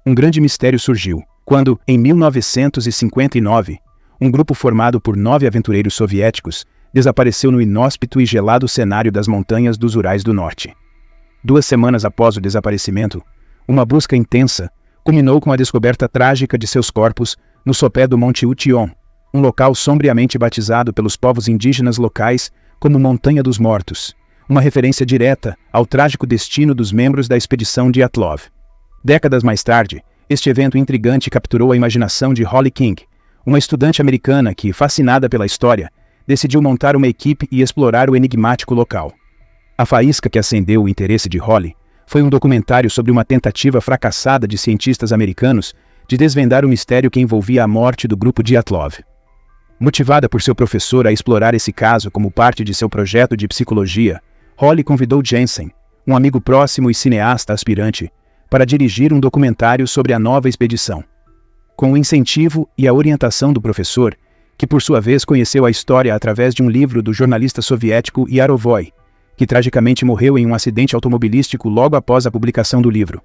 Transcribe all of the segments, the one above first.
um grande mistério surgiu, quando, em 1959, um grupo formado por 9 aventureiros soviéticos desapareceu no inóspito e gelado cenário das montanhas dos Urais do Norte. 2 semanas após o desaparecimento, uma busca intensa culminou com a descoberta trágica de seus corpos no sopé do Monte Ution, um local sombriamente batizado pelos povos indígenas locais como Montanha dos Mortos, uma referência direta ao trágico destino dos membros da expedição Dyatlov. Décadas mais tarde, este evento intrigante capturou a imaginação de Holly King, uma estudante americana que, fascinada pela história, decidiu montar uma equipe e explorar o enigmático local. A faísca que acendeu o interesse de Holly foi um documentário sobre uma tentativa fracassada de cientistas americanos de desvendar o mistério que envolvia a morte do grupo Dyatlov. Motivada por seu professor a explorar esse caso como parte de seu projeto de psicologia, Holly convidou Jensen, um amigo próximo e cineasta aspirante, para dirigir um documentário sobre a nova expedição. Com o incentivo e a orientação do professor, que por sua vez conheceu a história através de um livro do jornalista soviético Yarovoy, que tragicamente morreu em um acidente automobilístico logo após a publicação do livro.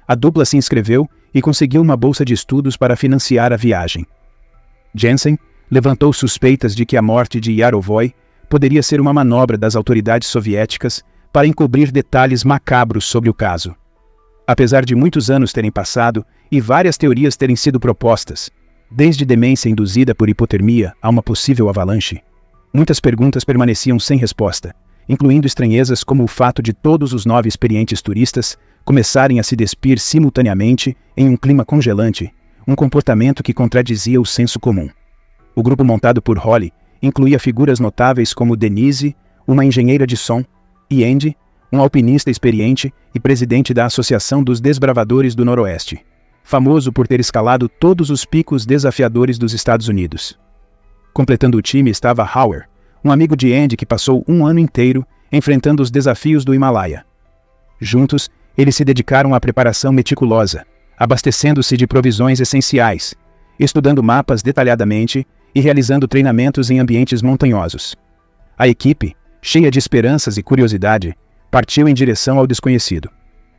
A dupla se inscreveu e conseguiu uma bolsa de estudos para financiar a viagem. Jensen levantou suspeitas de que a morte de Yarovoy poderia ser uma manobra das autoridades soviéticas para encobrir detalhes macabros sobre o caso. Apesar de muitos anos terem passado e várias teorias terem sido propostas, desde demência induzida por hipotermia a uma possível avalanche, muitas perguntas permaneciam sem resposta, incluindo estranhezas como o fato de todos os 9 experientes turistas começarem a se despir simultaneamente em um clima congelante, um comportamento que contradizia o senso comum. O grupo montado por Holly incluía figuras notáveis como Denise, uma engenheira de som, e Andy, um alpinista experiente e presidente da Associação dos Desbravadores do Noroeste, famoso por ter escalado todos os picos desafiadores dos Estados Unidos. Completando o time estava Hauer, um amigo de Andy que passou um ano inteiro enfrentando os desafios do Himalaia. Juntos, eles se dedicaram à preparação meticulosa, abastecendo-se de provisões essenciais, estudando mapas detalhadamente e realizando treinamentos em ambientes montanhosos. A equipe, cheia de esperanças e curiosidade, partiu em direção ao desconhecido.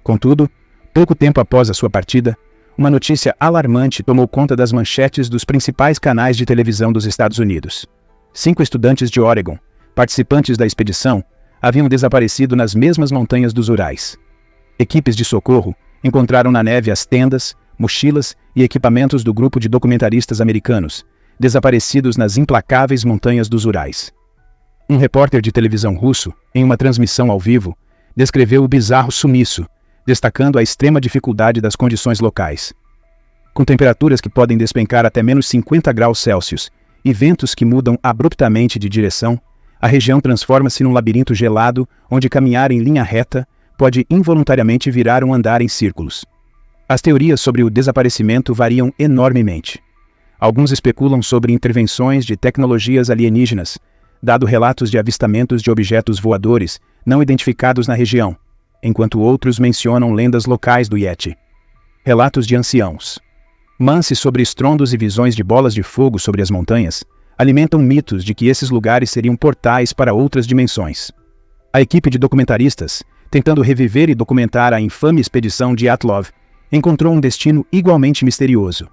Contudo, pouco tempo após a sua partida, uma notícia alarmante tomou conta das manchetes dos principais canais de televisão dos Estados Unidos. 5 estudantes de Oregon, participantes da expedição, haviam desaparecido nas mesmas montanhas dos Urais. Equipes de socorro encontraram na neve as tendas, mochilas e equipamentos do grupo de documentaristas americanos, desaparecidos nas implacáveis montanhas dos Urais. Um repórter de televisão russo, em uma transmissão ao vivo, descreveu o bizarro sumiço, destacando a extrema dificuldade das condições locais. Com temperaturas que podem despencar até menos 50 graus Celsius e ventos que mudam abruptamente de direção, a região transforma-se num labirinto gelado onde caminhar em linha reta pode involuntariamente virar um andar em círculos. As teorias sobre o desaparecimento variam enormemente. Alguns especulam sobre intervenções de tecnologias alienígenas, dado relatos de avistamentos de objetos voadores não identificados na região, enquanto outros mencionam lendas locais do Yeti. Relatos de anciãos. Manse sobre estrondos e visões de bolas de fogo sobre as montanhas alimentam mitos de que esses lugares seriam portais para outras dimensões. A equipe de documentaristas, tentando reviver e documentar a infame expedição Dyatlov, encontrou um destino igualmente misterioso.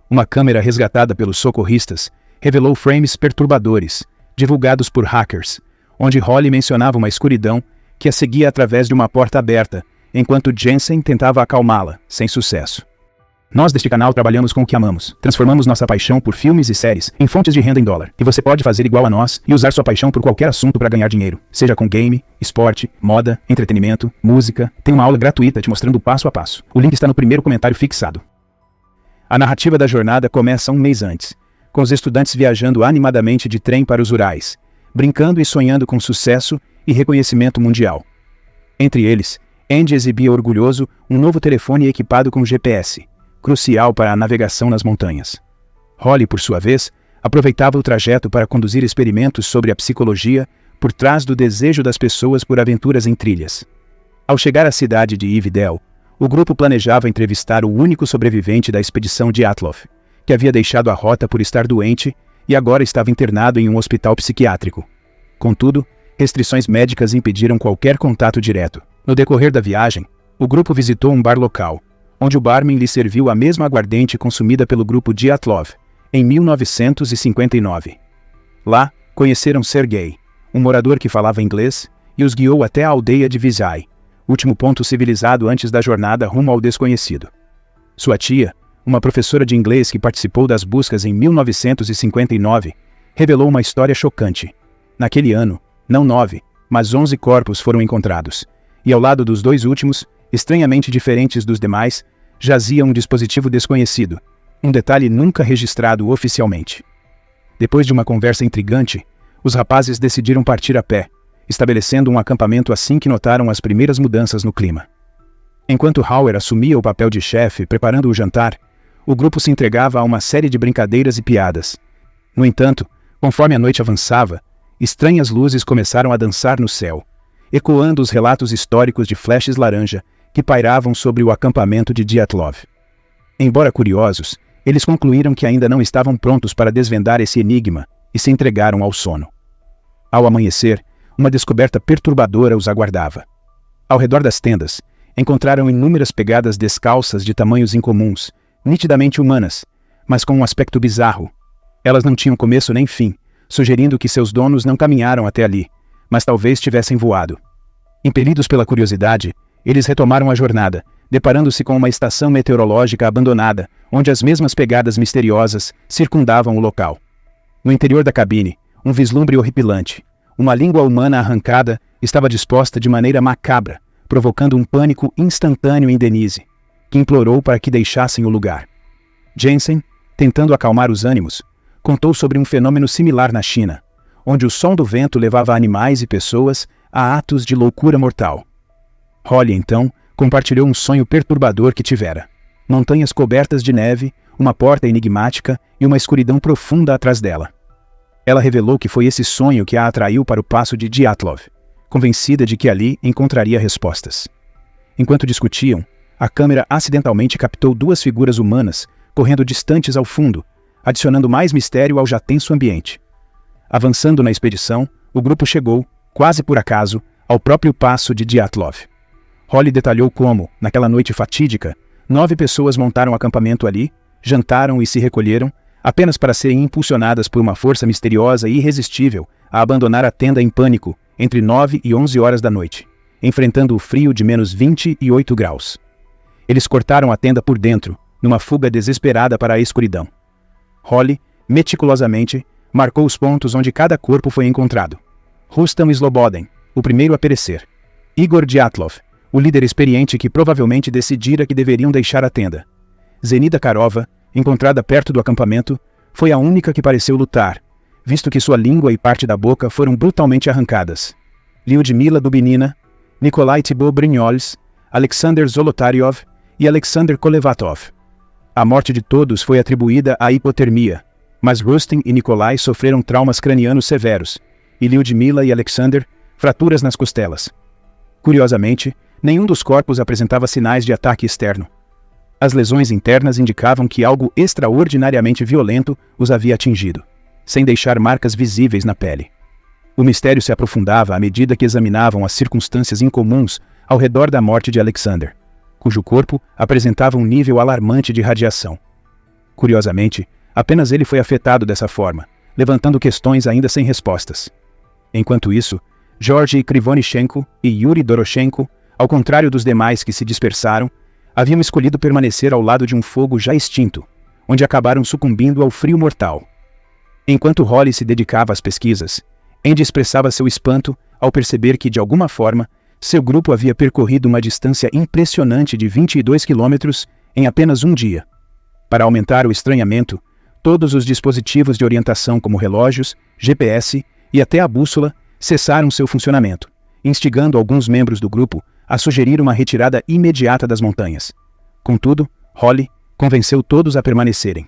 Uma câmera resgatada pelos socorristas revelou frames perturbadores, divulgados por hackers, onde Holly mencionava uma escuridão que a seguia através de uma porta aberta, enquanto Jensen tentava acalmá-la, sem sucesso. Nós deste canal trabalhamos com o que amamos, transformamos nossa paixão por filmes e séries em fontes de renda em dólar, e você pode fazer igual a nós e usar sua paixão por qualquer assunto para ganhar dinheiro, seja com game, esporte, moda, entretenimento, música. Tem uma aula gratuita te mostrando passo a passo. O link está no primeiro comentário fixado. A narrativa da jornada começa um mês antes, com os estudantes viajando animadamente de trem para os Urais, brincando e sonhando com sucesso e reconhecimento mundial. Entre eles, Andy exibia orgulhoso um novo telefone equipado com GPS, crucial para a navegação nas montanhas. Holly, por sua vez, aproveitava o trajeto para conduzir experimentos sobre a psicologia por trás do desejo das pessoas por aventuras em trilhas. Ao chegar à cidade de Ividel, o grupo planejava entrevistar o único sobrevivente da expedição Dyatlov, que havia deixado a rota por estar doente e agora estava internado em um hospital psiquiátrico. Contudo, restrições médicas impediram qualquer contato direto. No decorrer da viagem, o grupo visitou um bar local, onde o barman lhe serviu a mesma aguardente consumida pelo grupo Dyatlov, em 1959. Lá, conheceram Sergei, um morador que falava inglês, e os guiou até a aldeia de Vizhai, último ponto civilizado antes da jornada rumo ao desconhecido. Sua tia, uma professora de inglês que participou das buscas em 1959, revelou uma história chocante. Naquele ano, não 9, mas 11 corpos foram encontrados, e ao lado dos 2 últimos, estranhamente diferentes dos demais, jazia um dispositivo desconhecido, um detalhe nunca registrado oficialmente. Depois de uma conversa intrigante, os rapazes decidiram partir a pé, estabelecendo um acampamento assim que notaram as primeiras mudanças no clima. Enquanto Hauer assumia o papel de chefe preparando o jantar, o grupo se entregava a uma série de brincadeiras e piadas. No entanto, conforme a noite avançava, estranhas luzes começaram a dançar no céu, ecoando os relatos históricos de flashes laranja que pairavam sobre o acampamento de Dyatlov. Embora curiosos, eles concluíram que ainda não estavam prontos para desvendar esse enigma e se entregaram ao sono. Ao amanhecer, uma descoberta perturbadora os aguardava. Ao redor das tendas, encontraram inúmeras pegadas descalças de tamanhos incomuns, nitidamente humanas, mas com um aspecto bizarro. Elas não tinham começo nem fim, sugerindo que seus donos não caminharam até ali, mas talvez tivessem voado. Impelidos pela curiosidade, eles retomaram a jornada, deparando-se com uma estação meteorológica abandonada, onde as mesmas pegadas misteriosas circundavam o local. No interior da cabine, um vislumbre horripilante. Uma língua humana arrancada estava disposta de maneira macabra, provocando um pânico instantâneo em Denise, que implorou para que deixassem o lugar. Jensen, tentando acalmar os ânimos, contou sobre um fenômeno similar na China, onde o som do vento levava animais e pessoas a atos de loucura mortal. Holly, então, compartilhou um sonho perturbador que tivera. Montanhas cobertas de neve, uma porta enigmática e uma escuridão profunda atrás dela. Ela revelou que foi esse sonho que a atraiu para o passo de Dyatlov, convencida de que ali encontraria respostas. Enquanto discutiam, a câmera acidentalmente captou 2 figuras humanas correndo distantes ao fundo, adicionando mais mistério ao já tenso ambiente. Avançando na expedição, o grupo chegou, quase por acaso, ao próprio passo de Dyatlov. Holly detalhou como, naquela noite fatídica, 9 pessoas montaram acampamento ali, jantaram e se recolheram, apenas para serem impulsionadas por uma força misteriosa e irresistível a abandonar a tenda em pânico entre 9 e 11 horas da noite, enfrentando o frio de menos 28 graus. Eles cortaram a tenda por dentro, numa fuga desesperada para a escuridão. Holly, meticulosamente, marcou os pontos onde cada corpo foi encontrado. Rustam Sloboden, o primeiro a perecer. Igor Dyatlov, o líder experiente que provavelmente decidira que deveriam deixar a tenda. Zenida Karova, encontrada perto do acampamento, foi a única que pareceu lutar, visto que sua língua e parte da boca foram brutalmente arrancadas. Lyudmila Dubinina, Nikolai Thibaut Brignoles, Alexander Zolotaryov e Alexander Kolevatov. A morte de todos foi atribuída à hipotermia, mas Rustin e Nikolai sofreram traumas cranianos severos, e Lyudmila e Alexander, fraturas nas costelas. Curiosamente, nenhum dos corpos apresentava sinais de ataque externo. As lesões internas indicavam que algo extraordinariamente violento os havia atingido, sem deixar marcas visíveis na pele. O mistério se aprofundava à medida que examinavam as circunstâncias incomuns ao redor da morte de Alexander, cujo corpo apresentava um nível alarmante de radiação. Curiosamente, apenas ele foi afetado dessa forma, levantando questões ainda sem respostas. Enquanto isso, Georgy Krivonichenko e Yuri Doroshenko, ao contrário dos demais que se dispersaram, haviam escolhido permanecer ao lado de um fogo já extinto, onde acabaram sucumbindo ao frio mortal. Enquanto Holly se dedicava às pesquisas, Andy expressava seu espanto ao perceber que, de alguma forma, seu grupo havia percorrido uma distância impressionante de 22 quilômetros em apenas um dia. Para aumentar o estranhamento, todos os dispositivos de orientação como relógios, GPS e até a bússola cessaram seu funcionamento, instigando alguns membros do grupo a sugerir uma retirada imediata das montanhas. Contudo, Holly convenceu todos a permanecerem.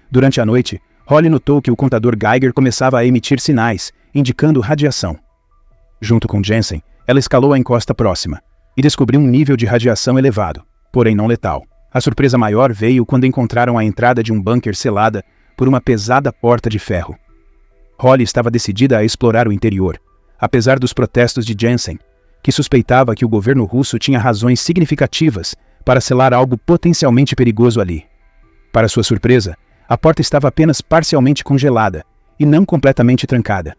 Durante a noite, Holly notou que o contador Geiger começava a emitir sinais, indicando radiação. Junto com Jensen, ela escalou a encosta próxima e descobriu um nível de radiação elevado, porém não letal. A surpresa maior veio quando encontraram a entrada de um bunker selada por uma pesada porta de ferro. Holly estava decidida a explorar o interior, apesar dos protestos de Jensen, que suspeitava que o governo russo tinha razões significativas para selar algo potencialmente perigoso ali. Para sua surpresa, a porta estava apenas parcialmente congelada e não completamente trancada.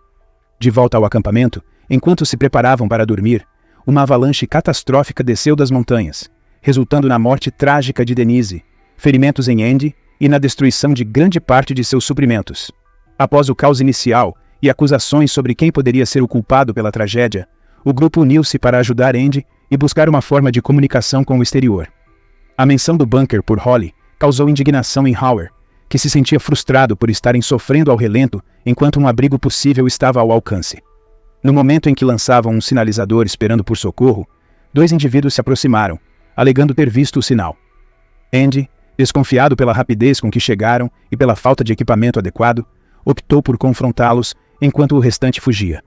De volta ao acampamento, enquanto se preparavam para dormir, uma avalanche catastrófica desceu das montanhas, resultando na morte trágica de Denise, ferimentos em Andy e na destruição de grande parte de seus suprimentos. Após o caos inicial e acusações sobre quem poderia ser o culpado pela tragédia, o grupo uniu-se para ajudar Andy e buscar uma forma de comunicação com o exterior. A menção do bunker por Holly causou indignação em Hauer, que se sentia frustrado por estarem sofrendo ao relento enquanto um abrigo possível estava ao alcance. No momento em que lançavam um sinalizador esperando por socorro, 2 indivíduos se aproximaram, alegando ter visto o sinal. Andy, desconfiado pela rapidez com que chegaram e pela falta de equipamento adequado, optou por confrontá-los enquanto o restante fugia.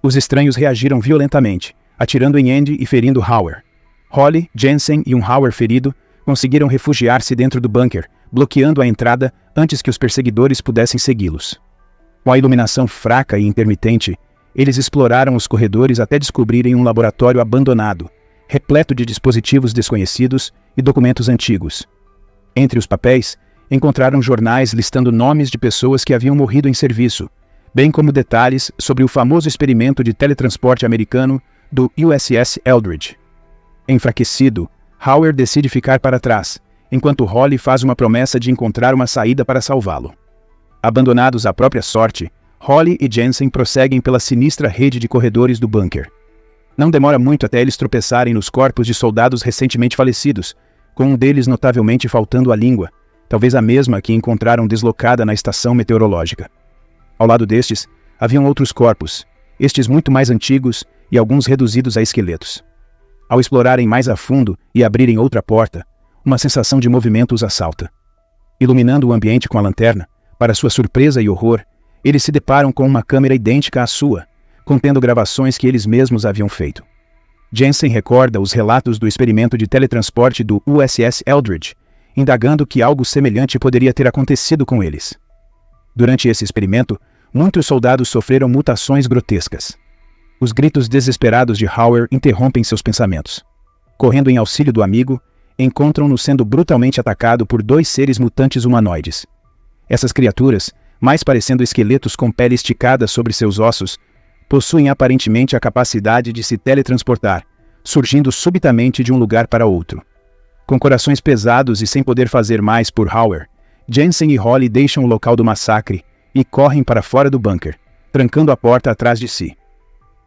Os estranhos reagiram violentamente, atirando em Andy e ferindo Hauer. Holly, Jensen e um Hauer ferido conseguiram refugiar-se dentro do bunker, bloqueando a entrada antes que os perseguidores pudessem segui-los. Com a iluminação fraca e intermitente, eles exploraram os corredores até descobrirem um laboratório abandonado, repleto de dispositivos desconhecidos e documentos antigos. Entre os papéis, encontraram jornais listando nomes de pessoas que haviam morrido em serviço, bem como detalhes sobre o famoso experimento de teletransporte americano do USS Eldridge. Enfraquecido, Hauer decide ficar para trás, enquanto Holly faz uma promessa de encontrar uma saída para salvá-lo. Abandonados à própria sorte, Holly e Jensen prosseguem pela sinistra rede de corredores do bunker. Não demora muito até eles tropeçarem nos corpos de soldados recentemente falecidos, com um deles notavelmente faltando a língua, talvez a mesma que encontraram deslocada na estação meteorológica. Ao lado destes, haviam outros corpos, estes muito mais antigos e alguns reduzidos a esqueletos. Ao explorarem mais a fundo e abrirem outra porta, uma sensação de movimento os assalta. Iluminando o ambiente com a lanterna, para sua surpresa e horror, eles se deparam com uma câmera idêntica à sua, contendo gravações que eles mesmos haviam feito. Jensen recorda os relatos do experimento de teletransporte do USS Eldridge, indagando que algo semelhante poderia ter acontecido com eles. Durante esse experimento, muitos soldados sofreram mutações grotescas. Os gritos desesperados de Hauer interrompem seus pensamentos. Correndo em auxílio do amigo, encontram-no sendo brutalmente atacado por 2 seres mutantes humanoides. Essas criaturas, mais parecendo esqueletos com pele esticada sobre seus ossos, possuem aparentemente a capacidade de se teletransportar, surgindo subitamente de um lugar para outro. Com corações pesados e sem poder fazer mais por Hauer, Jensen e Holly deixam o local do massacre e correm para fora do bunker, trancando a porta atrás de si.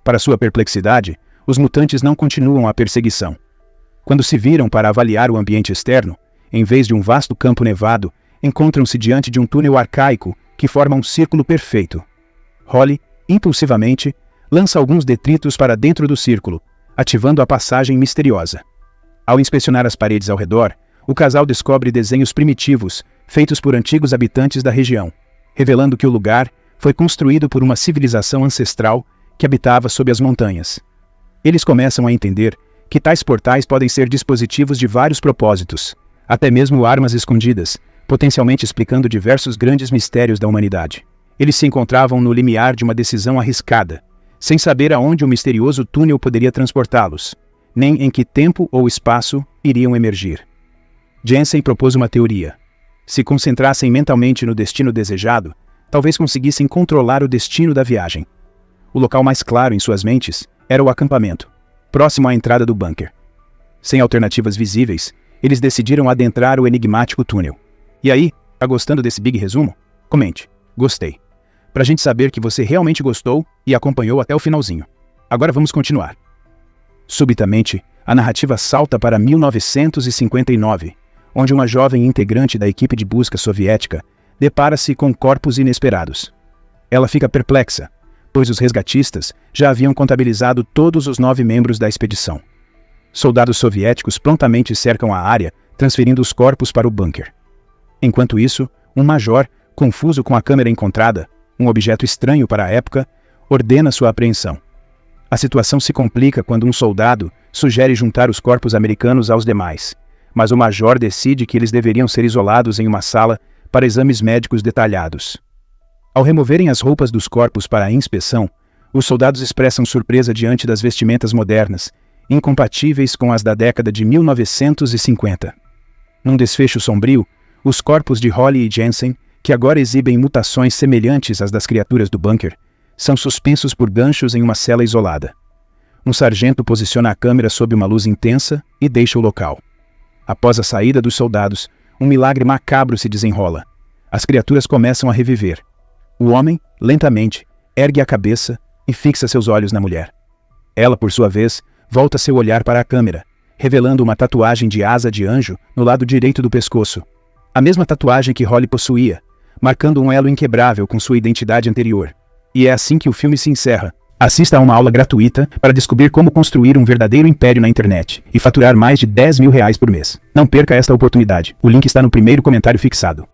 Para sua perplexidade, os mutantes não continuam a perseguição. Quando se viram para avaliar o ambiente externo, em vez de um vasto campo nevado, encontram-se diante de um túnel arcaico que forma um círculo perfeito. Holly, impulsivamente, lança alguns detritos para dentro do círculo, ativando a passagem misteriosa. Ao inspecionar as paredes ao redor, o casal descobre desenhos primitivos, feitos por antigos habitantes da região, revelando que o lugar foi construído por uma civilização ancestral que habitava sob as montanhas. Eles começam a entender que tais portais podem ser dispositivos de vários propósitos, até mesmo armas escondidas, potencialmente explicando diversos grandes mistérios da humanidade. Eles se encontravam no limiar de uma decisão arriscada, sem saber aonde o misterioso túnel poderia transportá-los, nem em que tempo ou espaço iriam emergir. Jensen propôs uma teoria. Se concentrassem mentalmente no destino desejado, talvez conseguissem controlar o destino da viagem. O local mais claro em suas mentes era o acampamento, próximo à entrada do bunker. Sem alternativas visíveis, eles decidiram adentrar o enigmático túnel. E aí, tá gostando desse big resumo? Comente. Gostei. Pra gente saber que você realmente gostou e acompanhou até o finalzinho. Agora vamos continuar. Subitamente, a narrativa salta para 1959, onde uma jovem integrante da equipe de busca soviética depara-se com corpos inesperados. Ela fica perplexa, pois os resgatistas já haviam contabilizado todos os 9 membros da expedição. Soldados soviéticos prontamente cercam a área, transferindo os corpos para o bunker. Enquanto isso, um major, confuso com a câmera encontrada, um objeto estranho para a época, ordena sua apreensão. A situação se complica quando um soldado sugere juntar os corpos americanos aos demais, mas o major decide que eles deveriam ser isolados em uma sala para exames médicos detalhados. Ao removerem as roupas dos corpos para a inspeção, os soldados expressam surpresa diante das vestimentas modernas incompatíveis com as da década de 1950. Num desfecho sombrio, os corpos de Holly e Jensen, que agora exibem mutações semelhantes às das criaturas do bunker, são suspensos por ganchos em uma cela isolada. Um sargento posiciona a câmera sob uma luz intensa e deixa o local. Após a saída dos soldados, um milagre macabro se desenrola. As criaturas começam a reviver. O homem, lentamente, ergue a cabeça e fixa seus olhos na mulher. Ela, por sua vez, volta seu olhar para a câmera, revelando uma tatuagem de asa de anjo no lado direito do pescoço. A mesma tatuagem que Holly possuía, marcando um elo inquebrável com sua identidade anterior. E é assim que o filme se encerra. Assista a uma aula gratuita para descobrir como construir um verdadeiro império na internet e faturar mais de R$10 mil por mês. Não perca esta oportunidade. O link está no primeiro comentário fixado.